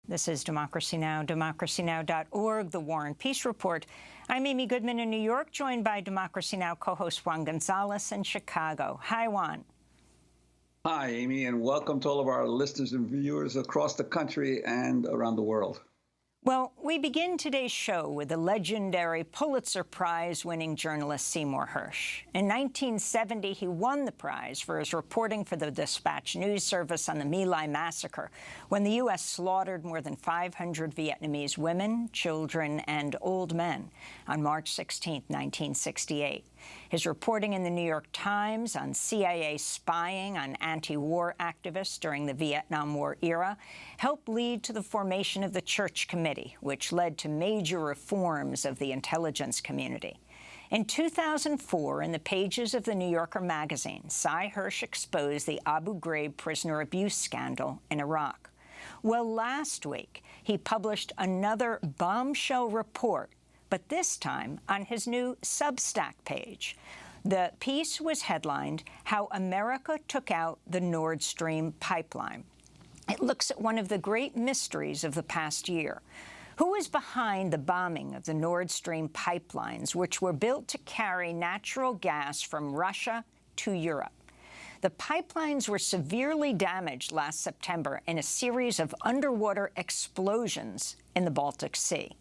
This is Democracy Now!, democracynow.org, The War and Peace Report. I'm Amy Goodman in New York, joined by Democracy Now! Co-host Juan Gonzalez in Chicago. Hi, Juan. Hi, Amy, and welcome to all of our listeners and viewers across the country and around the world. Well, we begin today's show with the legendary Pulitzer Prize-winning journalist Seymour Hersh. In 1970, he won the prize for his reporting for the Dispatch news service on the My Lai massacre, when the U.S. slaughtered more than 500 Vietnamese women, children, and old men on March 16, 1968. His reporting in the New York Times on CIA spying on anti-war activists during the Vietnam War era helped lead to the formation of the Church Committee, which led to major reforms of the intelligence community. In 2004, in the pages of the New Yorker magazine, Sy Hersh exposed the Abu Ghraib prisoner abuse scandal in Iraq. Well, last week, he published another bombshell report, but this time on his new Substack page. The piece was headlined, "How America Took Out the Nord Stream Pipeline." It looks at one of the great mysteries of the past year. Who is behind the bombing of the Nord Stream pipelines, which were built to carry natural gas from Russia to Europe? The pipelines were severely damaged last September in a series of underwater explosions in the Baltic Sea.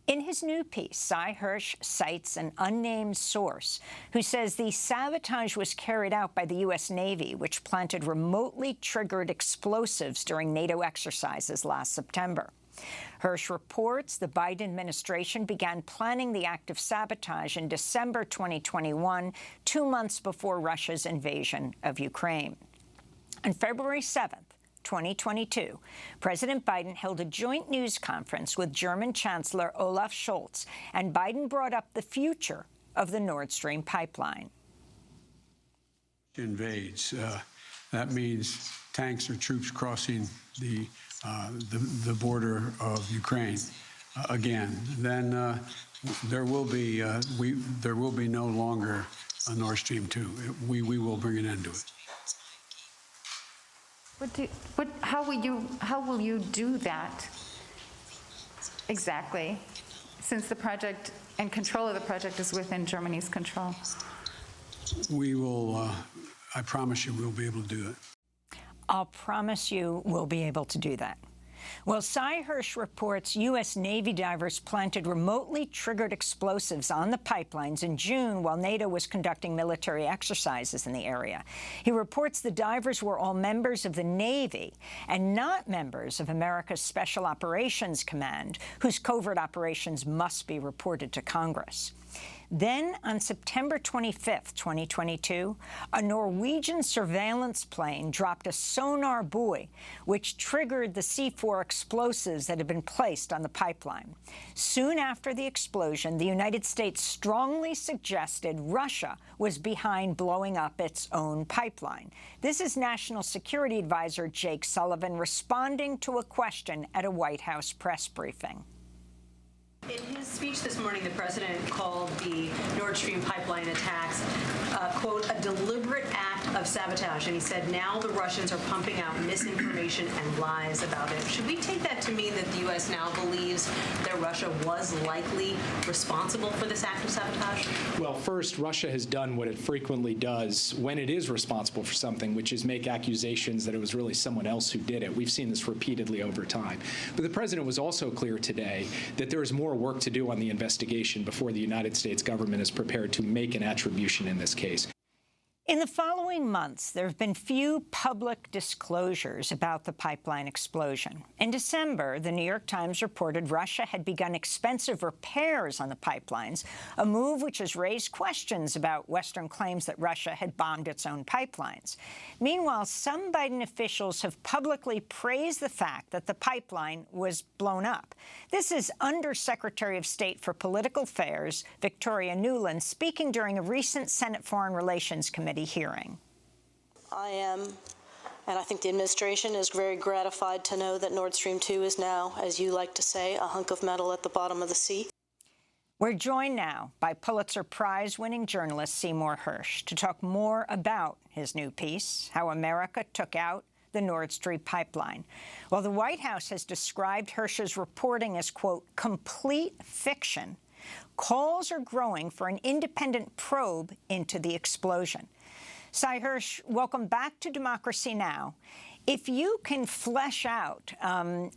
In his new piece, Sy Hersh cites an unnamed source who says the sabotage was carried out by the U.S. Navy, which planted remotely triggered explosives during NATO exercises last September. Hersh reports the Biden administration began planning the act of sabotage in December 2021, 2 months before Russia's invasion of Ukraine. On February 7th, 2022, President Biden held a joint news conference with German Chancellor Olaf Scholz, and Biden brought up the future of the Nord Stream pipeline. Invades. That means tanks or troops crossing the border of Ukraine again. Then there will be no longer a Nord Stream 2. We will bring an end to it. How will you do that exactly, since the project and control of the project is within Germany's control? We will, I promise you, we'll be able to do it. I'll promise you we'll be able to do that. Well, Sy Hersh reports U.S. Navy divers planted remotely triggered explosives on the pipelines in June while NATO was conducting military exercises in the area. He reports the divers were all members of the Navy and not members of America's Special Operations Command, whose covert operations must be reported to Congress. Then, on September 25th, 2022, a Norwegian surveillance plane dropped a sonar buoy, which triggered the C4 explosives that had been placed on the pipeline. Soon after the explosion, the United States strongly suggested Russia was behind blowing up its own pipeline. This is National Security Advisor Jake Sullivan responding to a question at a White House press briefing. In his speech this morning, the president called the Nord Stream pipeline attacks, quote, a deliberate act of sabotage. And he said now the Russians are pumping out misinformation and lies about it. Should we take that to mean that the U.S. now believes that Russia was likely responsible for this act of sabotage? Well, first, Russia has done what it frequently does when it is responsible for something, which is make accusations that it was really someone else who did it. We've seen this repeatedly over time. But the president was also clear today that there is more work to do on the investigation before the United States government is prepared to make an attribution in this case. In the following months, there have been few public disclosures about the pipeline explosion. In December, the New York Times reported Russia had begun expensive repairs on the pipelines, a move which has raised questions about Western claims that Russia had bombed its own pipelines. Meanwhile, some Biden officials have publicly praised the fact that the pipeline was blown up. This is Undersecretary of State for Political Affairs Victoria Nuland speaking during a recent Senate Foreign Relations Committee hearing. I am, and I think the administration is very gratified to know that Nord Stream 2 is now, as you like to say, a hunk of metal at the bottom of the sea. We're joined now by Pulitzer Prize-winning journalist Seymour Hersh to talk more about his new piece, How America Took Out the Nord Stream pipeline. Well, the White House has described Hersh's reporting as, quote, complete fiction. Calls are growing for an independent probe into the explosion. Sy Hersh, welcome back to Democracy Now! If you can flesh out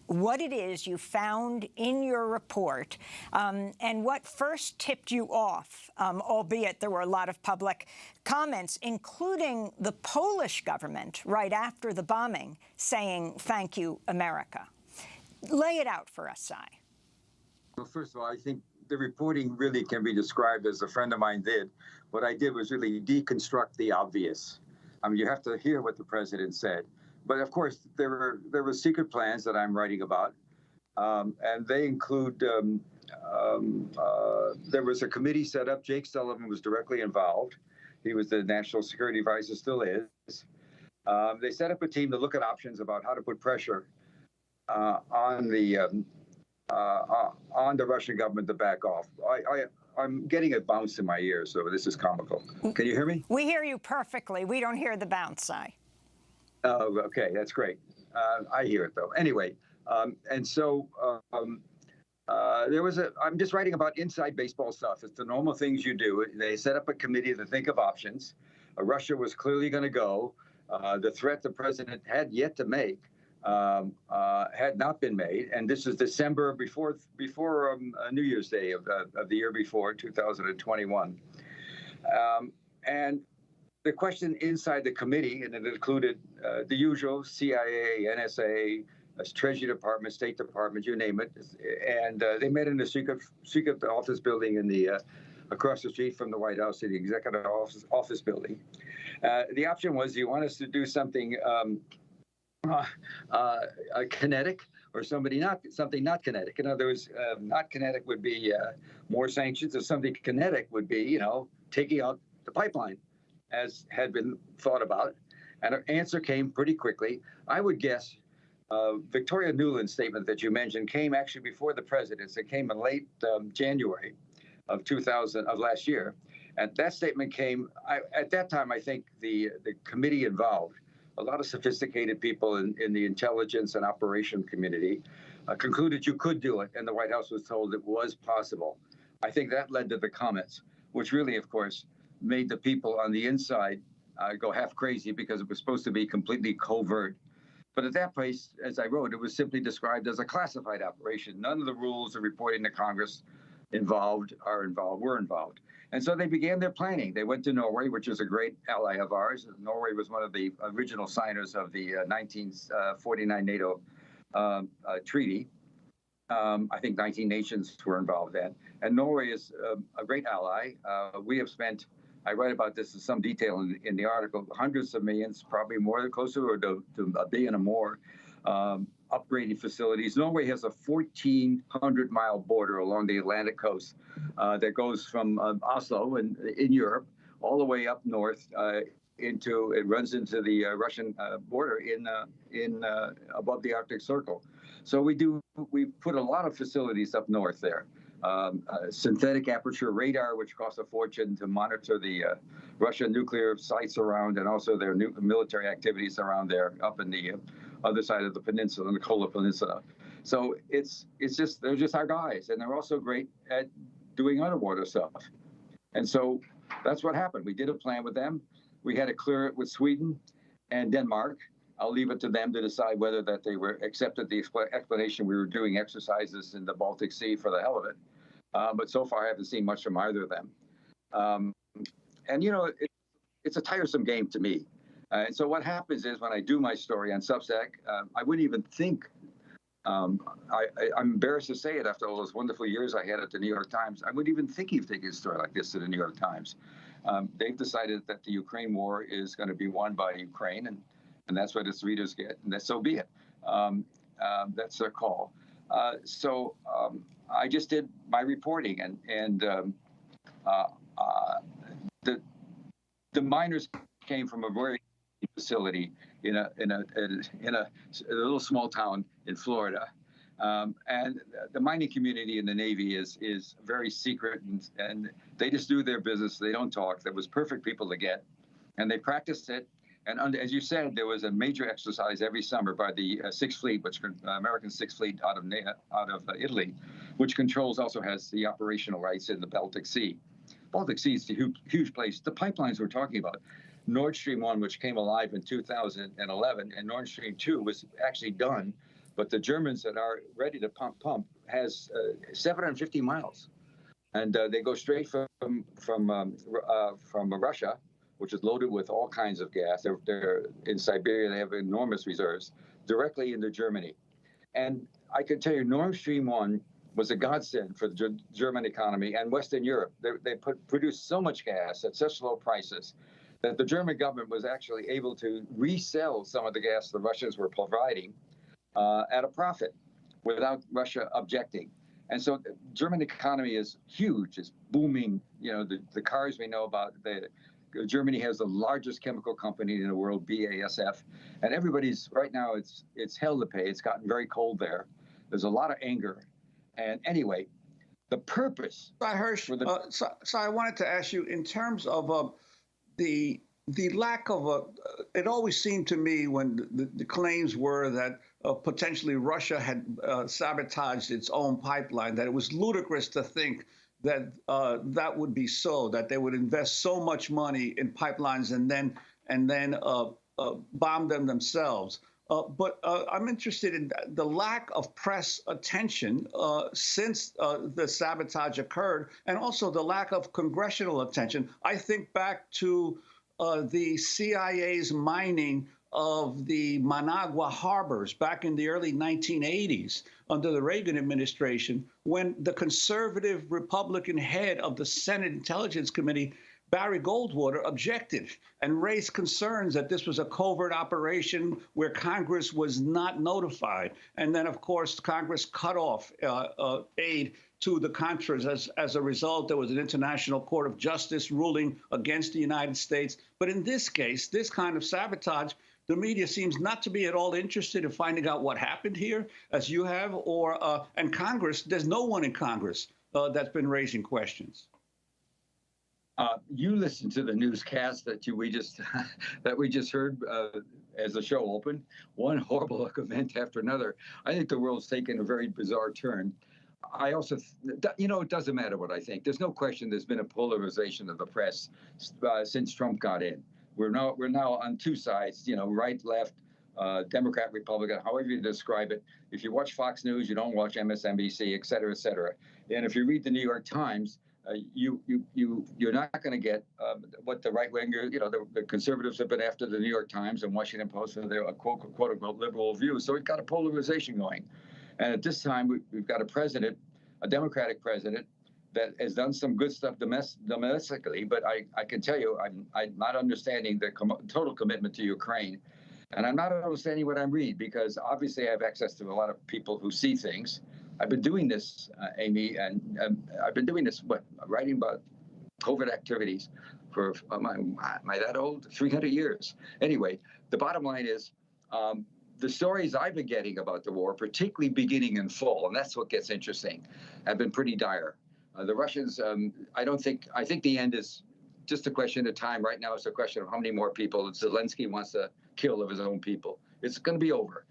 what it is you found in your report and what first tipped you off, albeit there were a lot of public comments, including the Polish government right after the bombing saying, "Thank you, America." Lay it out for us, Sy. Well, first of all, I think the reporting really can be described as a friend of mine did. What I did was really deconstruct the obvious. I mean, you have to hear what the president said. But of course, there were secret plans that I'm writing about, and they include there was a committee set up. Jake Sullivan was directly involved. He was the national security advisor, still is. They set up a team to look at options about how to put pressure on the Russian government to back off. I'm getting a bounce in my ears, so this is comical. Can you hear me? We hear you perfectly. We don't hear the bounce, Sy. Oh, okay, that's great. I hear it, though. Anyway, and so I'm just writing about inside baseball stuff. It's the normal things you do. They set up a committee to think of options. Russia was clearly going to go. The threat the president had yet to make had not been made. And this is December before New Year's Day of the year before, 2021. And the question inside the committee, and it included the usual CIA, NSA, Treasury Department, State Department, you name it, and they met in a secret office building in the across the street from the White House, the executive office building. The option was: do you want us to do something kinetic, or something not kinetic? In other words, not kinetic would be more sanctions, or something kinetic would be, taking out the pipeline, as had been thought about. And an answer came pretty quickly. I would guess Victoria Nuland's statement that you mentioned came actually before the president's. It came in late January of last year. And that statement came, at that time, I think the committee involved, a lot of sophisticated people in the intelligence and operation community, concluded you could do it. And the White House was told it was possible. I think that led to the comments, which really, of course, made the people on the inside go half crazy, because it was supposed to be completely covert. But at that place, as I wrote, it was simply described as a classified operation. None of the rules of reporting to Congress were involved. And so they began their planning. They went to Norway, which is a great ally of ours. Norway was one of the original signers of the 1949 NATO treaty. I think 19 nations were involved then. And Norway is a great ally. We have spent, I write about this in some detail in the article, hundreds of millions, probably more, closer to $1 billion or more, upgrading facilities. Norway has a 1,400-mile border along the Atlantic coast that goes from Oslo in Europe all the way up north it runs into the Russian border in above the Arctic Circle. So we put a lot of facilities up north there. Synthetic aperture radar, which costs a fortune to monitor the Russian nuclear sites around, and also their military activities around there, up in the other side of the peninsula, in the Kola Peninsula. So they're just our guys, and they're also great at doing underwater stuff. And so that's what happened. We did a plan with them. We had to clear it with Sweden and Denmark. I'll leave it to them to decide whether that they were accepted the explanation we were doing exercises in the Baltic Sea for the hell of it. But so far, I haven't seen much from either of them. And, it's a tiresome game to me. And so what happens is, when I do my story on Substack, I wouldn't even think, I'm embarrassed to say it after all those wonderful years I had at the New York Times, I wouldn't even think of taking a story like this to the New York Times. They've decided that the Ukraine war is going to be won by Ukraine, and that's what its readers get, and so be it. That's their call. So I just did my reporting, and the miners came from a very facility in a little small town in Florida, and the mining community in the Navy is very secret, and they just do their business. They don't talk. There was perfect people to get, and they practiced it. And as you said, there was a major exercise every summer by the Sixth Fleet, which American Sixth Fleet out of Italy, which also has the operational rights in the Baltic Sea. Baltic Sea is a huge place. The pipelines we're talking about, Nord Stream 1, which came alive in 2011, and Nord Stream 2 was actually done, but the Germans that are ready to pump has 750 miles, and they go straight from Russia, which is loaded with all kinds of gas. They're in Siberia. They have enormous reserves directly into Germany. And I can tell you, Nord Stream 1 was a godsend for the German economy and Western Europe. They produced so much gas at such low prices that the German government was actually able to resell some of the gas the Russians were providing at a profit without Russia objecting. And so the German economy is huge. It's booming. You know, the cars we know about, Germany has the largest chemical company in the world, BASF, and everybody's right now. It's hell to pay. It's gotten very cold there. There's a lot of anger, and anyway, the purpose. Hersh, so I wanted to ask you in terms of the lack of it always seemed to me when the claims were that potentially Russia had sabotaged its own pipeline, that it was ludicrous to think that that would be so, that they would invest so much money in pipelines and then bomb them themselves. But I'm interested in the lack of press attention since the sabotage occurred, and also the lack of congressional attention. I think back to the CIA's mining of the Managua harbors back in the early 1980s under the Reagan administration, when the conservative Republican head of the Senate Intelligence Committee, Barry Goldwater, objected and raised concerns that this was a covert operation where Congress was not notified. And then, of course, Congress cut off aid to the Contras. As a result, there was an International Court of Justice ruling against the United States. But in this case, this kind of sabotage, the media seems not to be at all interested in finding out what happened here, as you have, and Congress, there's no one in Congress that's been raising questions. You listened to the newscast that we just heard as the show opened. One horrible event after another. I think the world's taken a very bizarre turn. I also, it doesn't matter what I think. There's no question there's been a polarization of the press since Trump got in. We're now on two sides, right, left, Democrat, Republican, however you describe it. If you watch Fox News, you don't watch MSNBC, et cetera, et cetera. And if you read the New York Times, you're not going to get what the right winger, the conservatives have been after the New York Times and Washington Post for their quote unquote liberal views. So we've got a polarization going, and at this time we've got a Democratic president that has done some good stuff domestically, but I can tell you I'm not understanding the total commitment to Ukraine, and I'm not understanding what I read, because obviously I have access to a lot of people who see things. I've been doing this, Amy, and I've been doing this, writing about COVID activities for, am I that old? 300 years. Anyway, the bottom line is the stories I've been getting about the war, particularly beginning in fall, and that's what gets interesting, have been pretty dire. The Russians, I think the end is just a question of time. Right now, it's a question of how many more people Zelensky wants to kill of his own people. It's going to be over.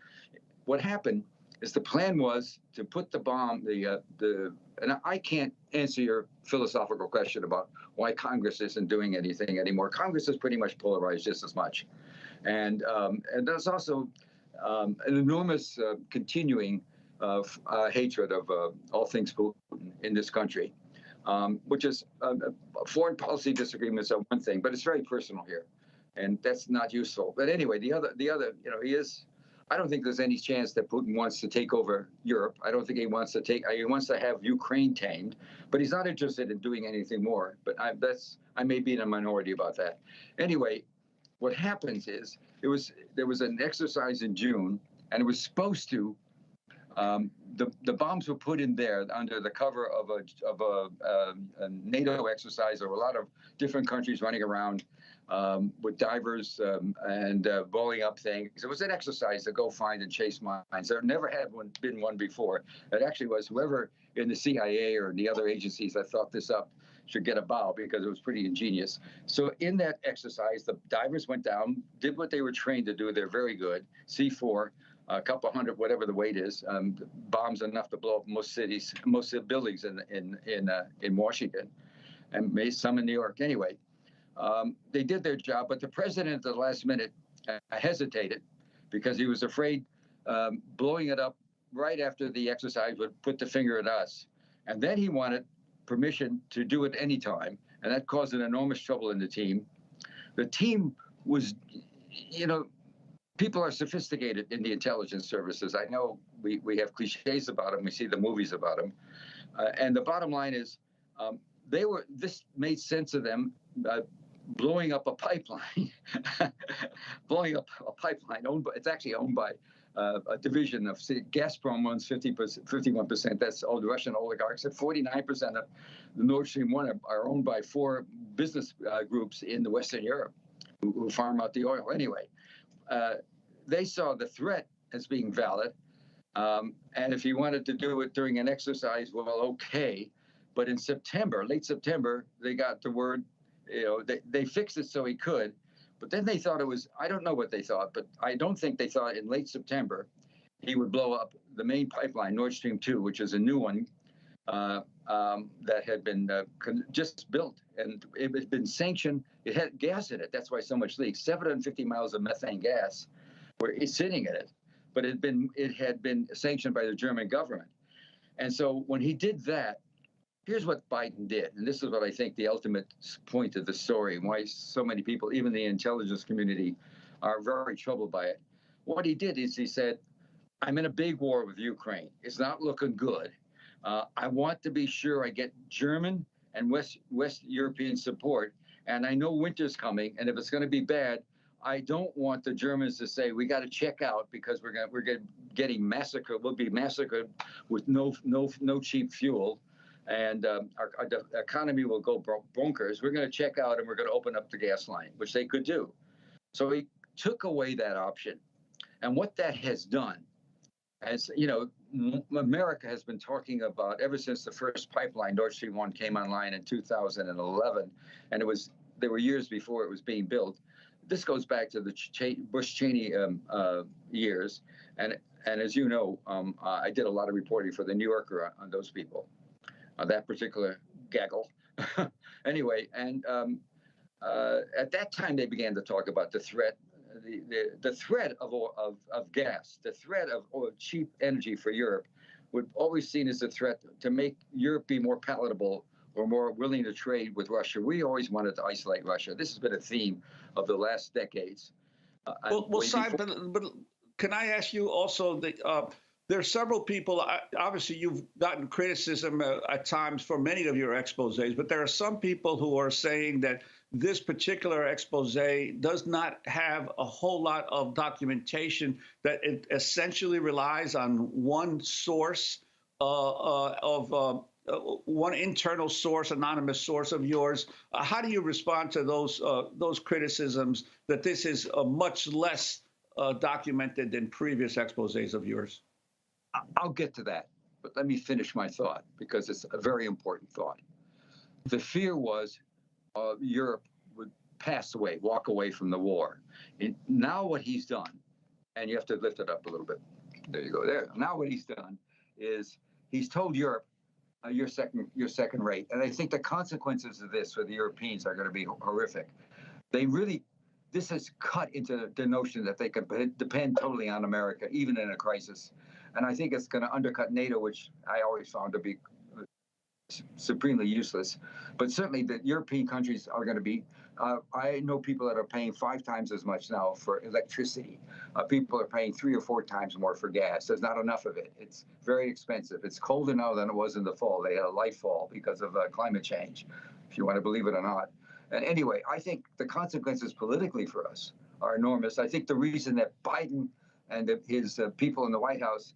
What happened is the plan was to put the bomb, and I can't answer your philosophical question about why Congress isn't doing anything anymore. Congress is pretty much polarized just as much. And there's also an enormous continuing hatred of all things Putin in this country, which is foreign policy disagreements are one thing, but it's very personal here, and that's not useful. But anyway, the other, he is. I don't think there's any chance that Putin wants to take over Europe. I don't think he wants to have Ukraine tamed, but he's not interested in doing anything more. But I may be in a minority about that. Anyway, what happens is there was an exercise in June, and it was supposed to. The bombs were put in there under the cover of a NATO exercise. There were a lot of different countries running around. with divers and blowing up things. It was an exercise to go find and chase mines. There never had been one before. It actually was whoever in the CIA or the other agencies that thought this up should get a bow because it was pretty ingenious. So in that exercise, the divers went down, did what they were trained to do. They're very good. C4, a couple hundred, whatever the weight is, bombs enough to blow up most cities, most buildings in Washington, and maybe some in New York. Anyway, they did their job, but the president at the last minute hesitated because he was afraid blowing it up right after the exercise would put the finger at us. And then he wanted permission to do it anytime, and that caused an enormous trouble in the team. The team was, people are sophisticated in the intelligence services. I know we have cliches about them. We see the movies about them. And the bottom line is this made sense of them blowing up a pipeline, it's actually owned by a division of Gazprom owns 51%. That's all the Russian oligarchs. And 49% of the Nord Stream 1 are owned by 4 business groups in the Western Europe who farm out the oil. Anyway, they saw the threat as being valid. And if he wanted to do it during an exercise, well, okay. But in September, late September, they got the word, they fixed it so he could. But then they thought it was, I don't know what they thought, but I don't think they thought in late September he would blow up the main pipeline, Nord Stream 2, which is a new one that had been just built. And it had been sanctioned. It had gas in it. That's why so much leaks. 750 miles of methane gas were sitting in it. But it had been sanctioned by the German government. And so when he did that, here's what Biden did, and this is what I think the ultimate point of the story, and why so many people, even the intelligence community, are very troubled by it. What he did is he said, I'm in a big war with Ukraine. It's not looking good. I want to be sure I get German and West European support, and I know winter's coming, and if it's going to be bad, I don't want the Germans to say we got to check out because we're getting massacred. We'll be massacred with no cheap fuel. And our economy will go bonkers. We're going to check out and we're going to open up the gas line, which they could do. So he took away that option. And what that has done, as America has been talking about ever since the first pipeline, Nord Stream 1, came online in 2011, and there were years before it was being built. This goes back to the Bush-Cheney years. And as you know, I did a lot of reporting for the New Yorker on those people. That particular gaggle. Anyway, and at that time they began to talk about the threat, the threat of gas, the threat of cheap energy for Europe, would always seen as a threat to make Europe be more palatable or more willing to trade with Russia. We always wanted to isolate Russia. This has been a theme of the last decades. Well, Simon, but can I ask you also there are several people, obviously you've gotten criticism at times for many of your exposés, but there are some people who are saying that this particular exposé does not have a whole lot of documentation, that it essentially relies on one source one internal source, anonymous source of yours. How do you respond to those criticisms that this is much less documented than previous exposés of yours? I'll get to that, but let me finish my thought because it's a very important thought. The fear was Europe would pass away, walk away from the war. And now what he's done, and you have to lift it up a little bit. There you go. There. Now what he's done is he's told Europe, you're second rate. And I think the consequences of this for the Europeans are going to be horrific. This has cut into the notion that they can depend totally on America, even in a crisis. And I think it's going to undercut NATO, which I always found to be supremely useless. But certainly the European countries are going to be, I know people that are paying 5 times as much now for electricity. People are paying 3 or 4 times more for gas. There's not enough of it. It's very expensive. It's colder now than it was in the fall. They had a light fall because of climate change, if you want to believe it or not. And anyway, I think the consequences politically for us are enormous. I think the reason that Biden and his people in the White House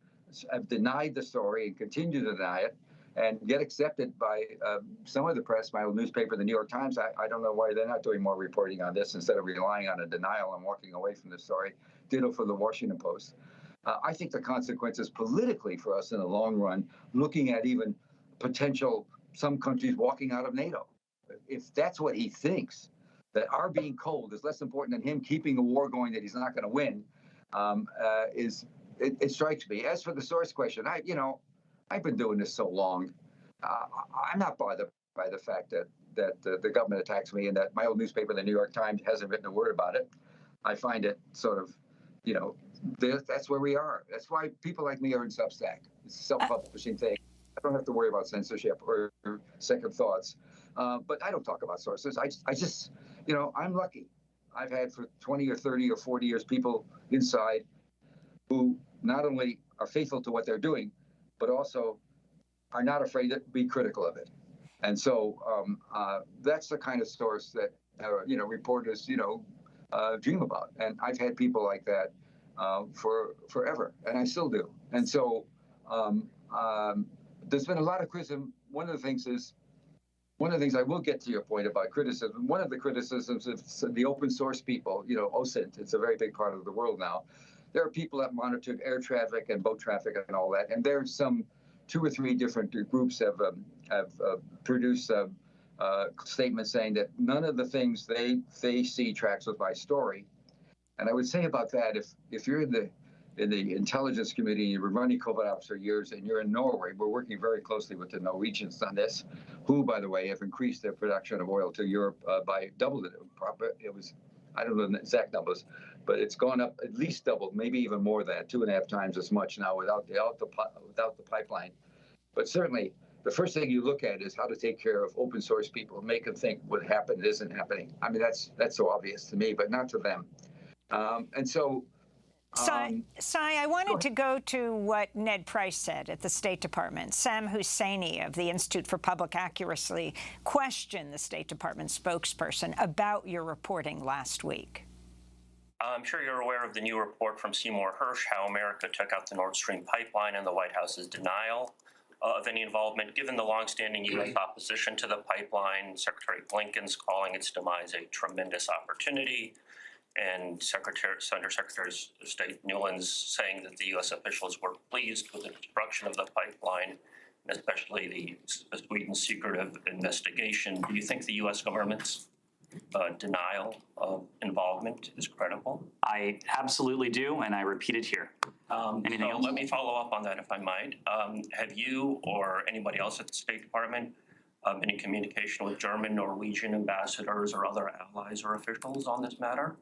have denied the story and continue to deny it and get accepted by some of the press, my old newspaper, the New York Times. I don't know why they're not doing more reporting on this instead of relying on a denial and walking away from the story. Ditto for the Washington Post. I think the consequences politically for us in the long run, looking at even potential some countries walking out of NATO. If that's what he thinks, that our being cold is less important than him keeping a war going that he's not going to win, it strikes me. As for the source question, I've been doing this so long. I'm not bothered by the fact that the government attacks me and that my old newspaper, the New York Times, hasn't written a word about it. I find it sort of, that's where we are. That's why people like me are in Substack. It's a self-publishing thing. I don't have to worry about censorship or second thoughts. But I don't talk about sources. I just, I'm lucky. I've had for 20 or 30 or 40 years people inside who not only are faithful to what they're doing, but also are not afraid to be critical of it. And so that's the kind of source that, reporters, dream about. And I've had people like that for forever, and I still do. And so there's been a lot of criticism. One of the things I will get to your point about criticism, one of the criticisms of the open source people, OSINT, it's a very big part of the world now. There are people that monitor air traffic and boat traffic and all that. And there's some 2 or 3 different groups have produced statements saying that none of the things they see tracks with my story. And I would say about that, if you're in the intelligence community, you were running covert ops for years, and you're in Norway, we're working very closely with the Norwegians on this, who, by the way, have increased their production of oil to Europe by double it. It was, I don't know the exact numbers, but it's gone up at least double, maybe even more than that, 2.5 times as much now without the pipeline. But certainly, the first thing you look at is how to take care of open source people, make them think what happened isn't happening. I mean, that's so obvious to me, but not to them. And so. Sai, I wanted to go to what Ned Price said at the State Department. Sam Husseini of the Institute for Public Accuracy questioned the State Department spokesperson about your reporting last week. I'm sure you're aware of the new report from Seymour Hersh, how America took out the Nord Stream pipeline and the White House's denial of any involvement. Given the longstanding U.S. opposition to the pipeline, Secretary Blinken's calling its demise a tremendous opportunity, and Under Secretary of State Nuland's saying that the U.S. officials were pleased with the destruction of the pipeline, and especially the Sweden's secretive investigation. Do you think the U.S. government's denial of involvement is credible? I absolutely do, and I repeat it here. Anything else? Let me follow up on that, if I might. Have you or anybody else at the State Department been in communication with German, Norwegian ambassadors or other allies or officials on this matter?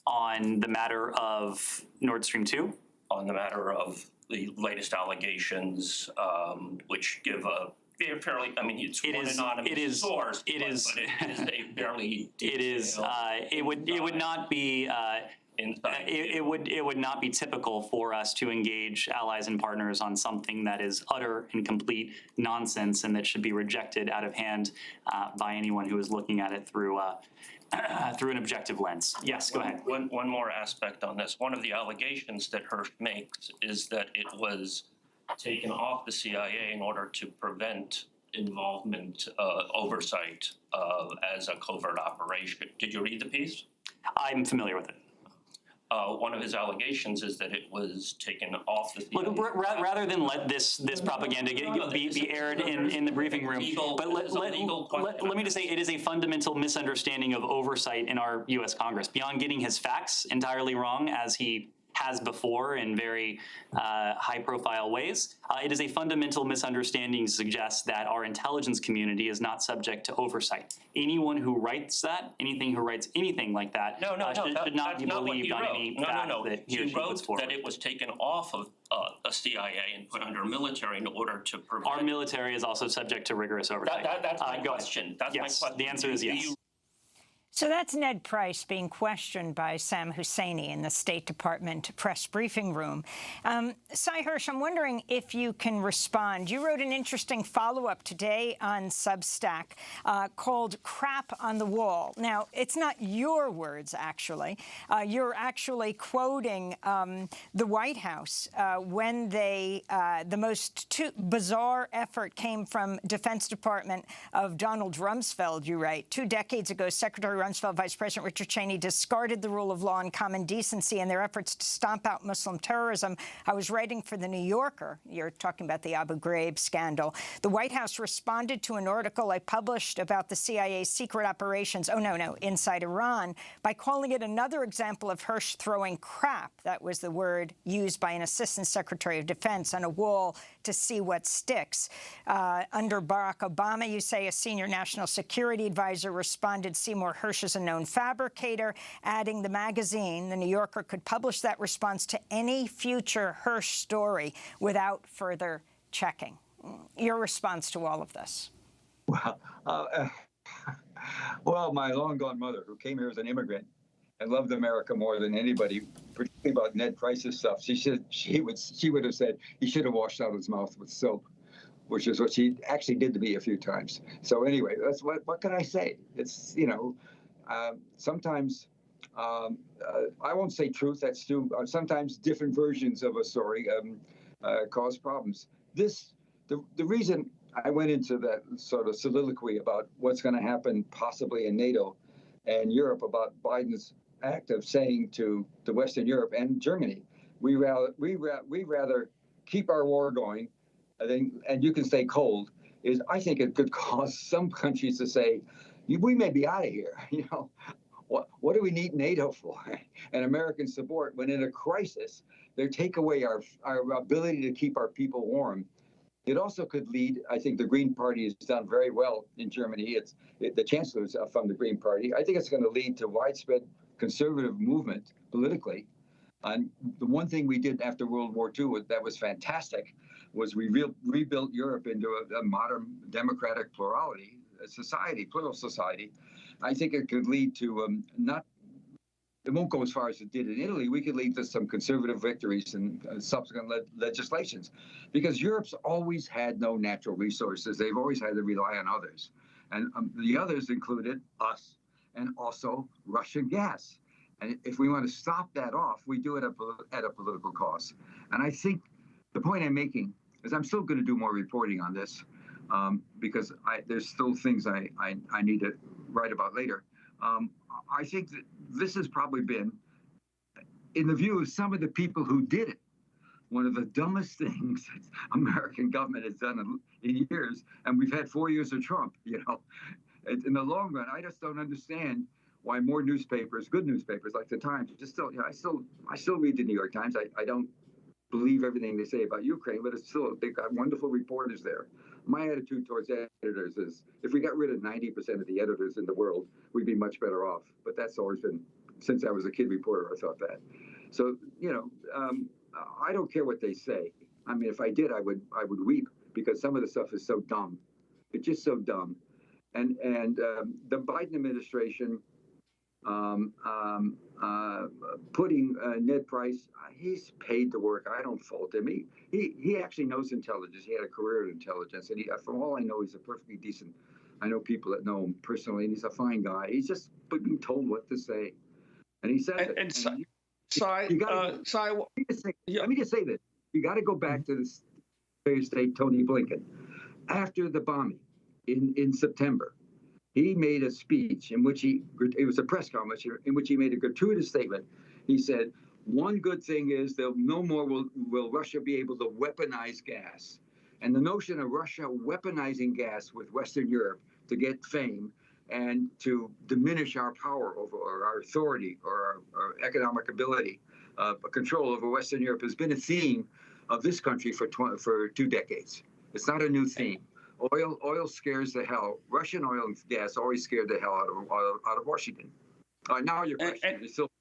On the matter of Nord Stream 2? On the matter of the latest allegations, which give a fairly, I mean, it's one anonymous source, but it is a fairly detailed, it would not be it would not be typical for us to engage allies and partners on something that is utter and complete nonsense and that should be rejected out of hand by anyone who is looking at it through through an objective lens. Yes, go ahead. One more aspect on this. One of the allegations that Hersh makes is that it was taken off the CIA in order to prevent involvement, oversight as a covert operation. Did you read the piece? I'm familiar with it. One of his allegations is that it was taken off the CIA. Look, rather than let this propaganda be aired in the briefing room, but let me just say it is a fundamental misunderstanding of oversight in our U.S. Congress. Beyond getting his facts entirely wrong, as he has before in very high-profile ways, it is a fundamental misunderstanding to suggest that our intelligence community is not subject to oversight. Anyone who writes that, who writes anything like that, should not be believed on any fact that he or she puts forward. That it was taken off of a CIA and put under military in order to prevent. Our military is also subject to rigorous oversight. That's my question. That's my question. The answer is yes. So that's Ned Price being questioned by Sam Husseini in the State Department press briefing room. Cy Hersh, I'm wondering if you can respond. You wrote an interesting follow-up today on Substack called Crap on the Wall. Now, it's not your words, actually. You're actually quoting the White House when they, the most bizarre effort came from Defense Department of Donald Rumsfeld, you write. 2 decades ago, Secretary Rumsfeld, Vice President Richard Cheney discarded the rule of law and common decency in their efforts to stomp out Muslim terrorism. I was writing for The New Yorker. You're talking about the Abu Ghraib scandal. The White House responded to an article I published about the CIA's secret operations, inside Iran, by calling it another example of Hersh throwing crap. That was the word used by an Assistant Secretary of Defense on a wall to see what sticks. Under Barack Obama, you say a senior national security advisor responded Seymour Hersh is a known fabricator, adding the magazine, The New Yorker, could publish that response to any future Hersh story without further checking. Your response to all of this? Well, my long-gone mother, who came here as an immigrant and loved America more than anybody, particularly about Ned Price's stuff, she would have said he should have washed out his mouth with soap, which is what she actually did to me a few times. So anyway, that's what can I say? It's, sometimes I won't say truth. That's true. Sometimes different versions of a story cause problems. The reason I went into that sort of soliloquy about what's going to happen possibly in NATO and Europe about Biden's act of saying to the Western Europe and Germany, we rather keep our war going, and you can stay cold, is I think it could cause some countries to say, we may be out of here. What do we need NATO for? And American support when in a crisis, they take away our ability to keep our people warm. It also could lead, I think the Green Party has done very well in Germany. The chancellor's from the Green Party. I think it's going to lead to widespread conservative movement politically. And the one thing we did after World War II that was fantastic was we rebuilt Europe into a modern democratic plurality society, plural society. I think it could lead to it won't go as far as it did in Italy. We could lead to some conservative victories and subsequent legislations, because Europe's always had no natural resources. They've always had to rely on others. And the others included us and also Russian gas. And if we want to stop that off, we do it at a political cost. And I think the point I'm making is I'm still going to do more reporting on this because there's still things I need to write about later. I think that this has probably been, in the view of some of the people who did it, one of the dumbest things that American government has done in years. And we've had 4 years of Trump, In the long run, I just don't understand why more newspapers, good newspapers like the Times, I still read the New York Times. I don't believe everything they say about Ukraine, but they've got wonderful reporters there. My attitude towards editors is if we got rid of 90% of the editors in the world, we'd be much better off. But that's always been, since I was a kid reporter, I thought that. So, I don't care what they say. I mean, if I did, I would weep, because some of the stuff is so dumb. It's just so dumb. And the Biden administration putting Ned Price, he's paid to work. I don't fault him. He actually knows intelligence. He had a career in intelligence, and from all I know, he's a perfectly decent. I know people that know him personally, and he's a fine guy. He's just being told what to say, and he says it. And let me just say this: you got to go back to the Secretary of State Tony Blinken after the bombing in September. He made a speech in which it was a press conference in which he made a gratuitous statement. He said, one good thing is that no more will Russia be able to weaponize gas. And the notion of Russia weaponizing gas with Western Europe to get fame and to diminish our power over, or our authority, or our economic ability, control over Western Europe has been a theme of this country for 2 decades. It's not a new theme. Oil scares the hell. Russian oil and gas always scared the hell out of Washington. Now your question is still.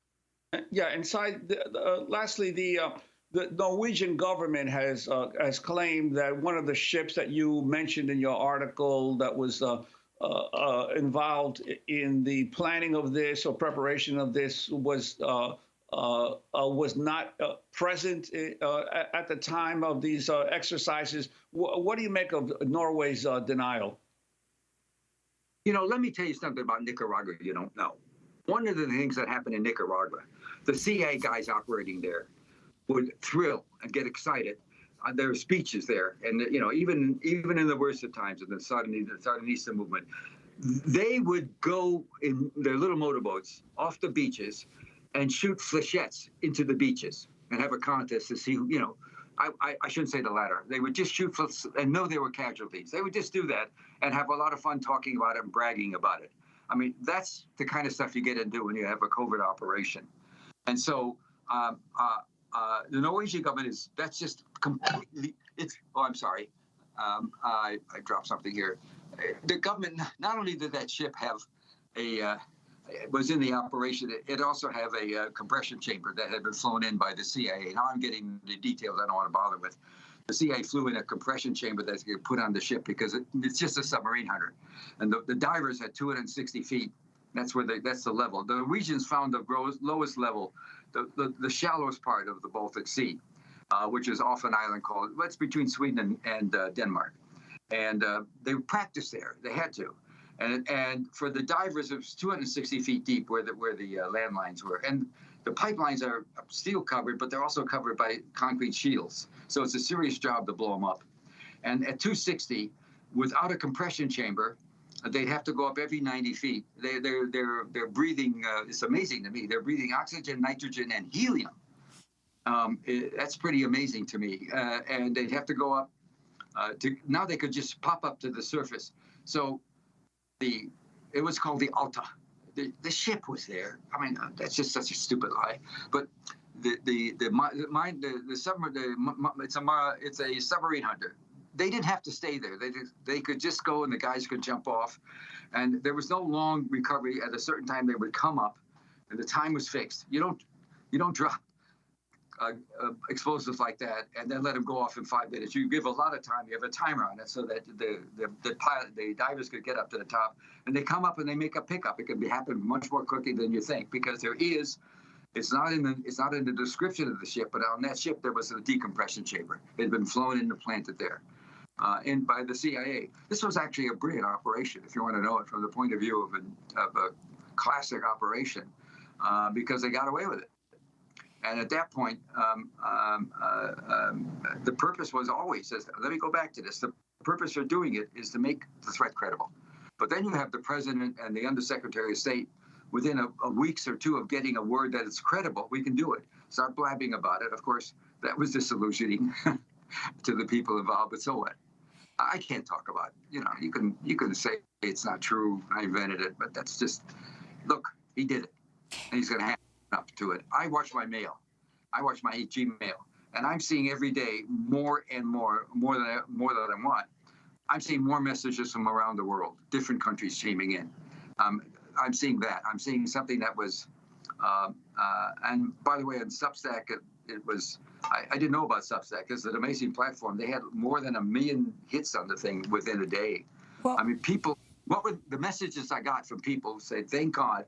Lastly, the Norwegian government has claimed that one of the ships that you mentioned in your article that was involved in the planning of this or preparation of this was not present at the time of these exercises. What do you make of Norway's denial? You know, let me tell you something about Nicaragua you don't know. One of the things that happened in Nicaragua, the CIA guys operating there would thrill and get excited. There were speeches there, and you know, even in the worst of times, in the Sandinista movement, they would go in their little motorboats off the beaches and shoot flechettes into the beaches and have a contest to see, you know, I shouldn't say the latter. They would just shoot and know there were casualties. They would just do that and have a lot of fun talking about it and bragging about it. I mean, that's the kind of stuff you get into when you have a covert operation. And so the Norwegian government that's just completely, I'm sorry. I dropped something here. The government, not only did that ship have was in the operation, it also have a compression chamber that had been flown in by the CIA. Now I'm getting the details I don't want to bother with. The CIA flew in a compression chamber that's put on the ship because it's just a submarine hunter. And the divers at 260 feet, that's the level. The Norwegians found the lowest level, the shallowest part of the Baltic Sea, which is off an island called, it's between Sweden and Denmark. And they practiced there, they had to. And for the divers, it was 260 feet deep where the landlines were. And the pipelines are steel covered, but they're also covered by concrete shields. So it's a serious job to blow them up. And at 260, without a compression chamber, they'd have to go up every 90 feet. They're breathing, it's amazing to me, they're breathing oxygen, nitrogen, and helium. That's pretty amazing to me. And they'd have to go up, now they could just pop up to the surface. So it was called the Alta. The ship was there. I mean, that's just such a stupid lie. But it's a submarine hunter. They didn't have to stay there. They could just go and the guys could jump off, and there was no long recovery. At a certain time, they would come up, and the time was fixed. You don't drop explosives like that and then let them go off in 5 minutes. You give a lot of time. You have a timer on it so that the divers could get up to the top, and they come up and they make a pickup. It can happen much more quickly than you think because it's not in the description of the ship, but on that ship there was a decompression chamber. It had been flown in and planted there, and by the CIA. This was actually a brilliant operation, if you want to know it from the point of view of a classic operation, because they got away with it. And at that point, the purpose was always, let me go back to this, the purpose for doing it is to make the threat credible. But then you have the president and the undersecretary of state within a weeks or two of getting a word that it's credible, we can do it. Start blabbing about it. Of course, that was disillusioning to the people involved, but so what? I can't talk about it. You know, you can say it's not true, I invented it, but that's just, look, he did it, and he's going to have up to it. I watch my mail. I watch my Gmail, and I'm seeing every day more and more than I want. I'm seeing more messages from around the world, different countries chiming in. I'm seeing that. I'm seeing something that was, and by the way, on Substack, it was, I didn't know about Substack. It's an amazing platform. They had more than 1 million hits on the thing within a day. Well, I mean, people, what were the messages I got from people who said, thank God,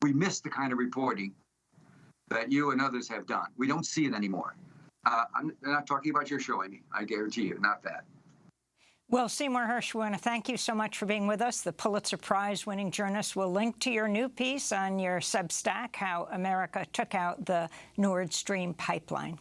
we missed the kind of reporting that you and others have done. We don't see it anymore. I'm not talking about your show, Amy. I guarantee you, not that. Well, Seymour Hersh, we want to thank you so much for being with us. The Pulitzer Prize-winning journalist will link to your new piece on your Substack, How America Took Out the Nord Stream Pipeline.